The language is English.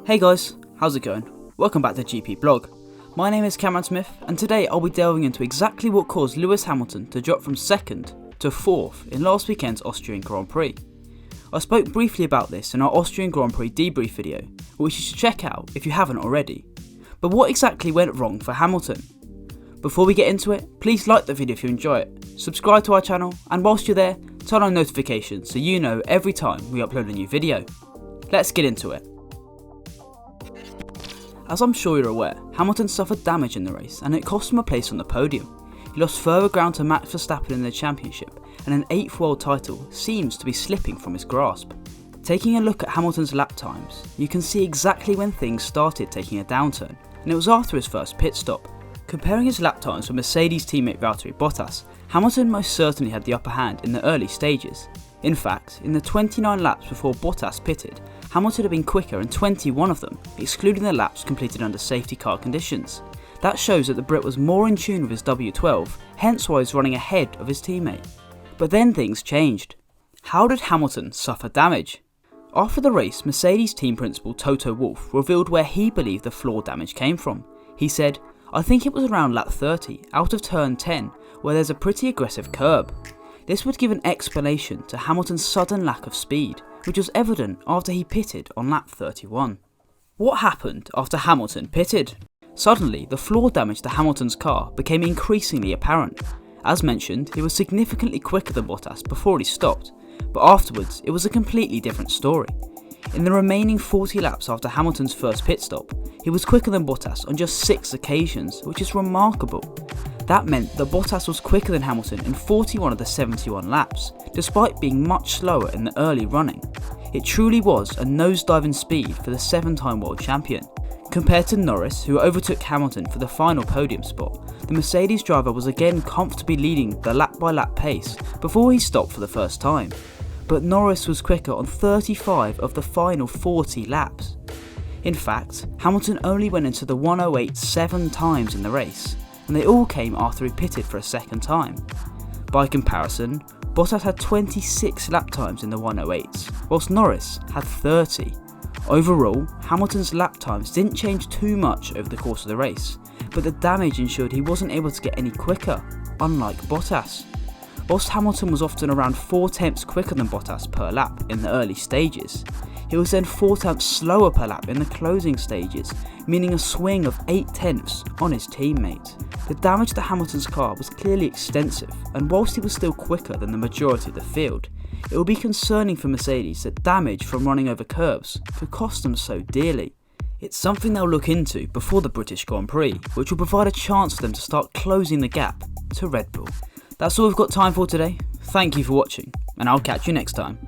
Hey guys, how's it going? Welcome back to GP Blog. My name is Cameron Smith and today I'll be delving into exactly what caused Lewis Hamilton to drop from 2nd to 4th in last weekend's Austrian Grand Prix. I spoke briefly about this in our Austrian Grand Prix debrief video, which you should check out if you haven't already. But what exactly went wrong for Hamilton? Before we get into it, please like the video if you enjoy it, subscribe to our channel, and whilst you're there, turn on notifications so you know every time we upload a new video. Let's get into it. As I'm sure you're aware, Hamilton suffered damage in the race and it cost him a place on the podium. He lost further ground to Max Verstappen in the championship, and an 8th world title seems to be slipping from his grasp. Taking a look at Hamilton's lap times, you can see exactly when things started taking a downturn, and it was after his first pit stop. Comparing his lap times with Mercedes teammate Valtteri Bottas, Hamilton most certainly had the upper hand in the early stages. In fact, in the 29 laps before Bottas pitted, Hamilton had been quicker in 21 of them, excluding the laps completed under safety car conditions. That shows that the Brit was more in tune with his W12, hence why he was running ahead of his teammate. But then things changed. How did Hamilton suffer damage? After the race, Mercedes team principal Toto Wolff revealed where he believed the floor damage came from. He said, "I think it was around lap 30, out of turn 10, where there's a pretty aggressive curb." This would give an explanation to Hamilton's sudden lack of speed, which was evident after he pitted on lap 31. What happened after Hamilton pitted? Suddenly, the floor damage to Hamilton's car became increasingly apparent. As mentioned, he was significantly quicker than Bottas before he stopped, but afterwards it was a completely different story. In the remaining 40 laps after Hamilton's first pit stop, he was quicker than Bottas on just 6 occasions, which is remarkable. That meant that Bottas was quicker than Hamilton in 41 of the 71 laps, despite being much slower in the early running. It truly was a nosedive in speed for the 7-time world champion. Compared to Norris, who overtook Hamilton for the final podium spot, the Mercedes driver was again comfortably leading the lap-by-lap pace before he stopped for the first time. But Norris was quicker on 35 of the final 40 laps. In fact, Hamilton only went into the 108 7 times in the race, and they all came after he pitted for a second time. By comparison, Bottas had 26 lap times in the 108s, whilst Norris had 30. Overall, Hamilton's lap times didn't change too much over the course of the race, but the damage ensured he wasn't able to get any quicker, unlike Bottas. Whilst Hamilton was often around 4 tenths quicker than Bottas per lap in the early stages, he was then 4 tenths slower per lap in the closing stages, meaning a swing of 8 tenths on his teammate. The damage to Hamilton's car was clearly extensive, and whilst he was still quicker than the majority of the field, it will be concerning for Mercedes that damage from running over curbs could cost them so dearly. It's something they'll look into before the British Grand Prix, which will provide a chance for them to start closing the gap to Red Bull. That's all we've got time for today. Thank you for watching, and I'll catch you next time.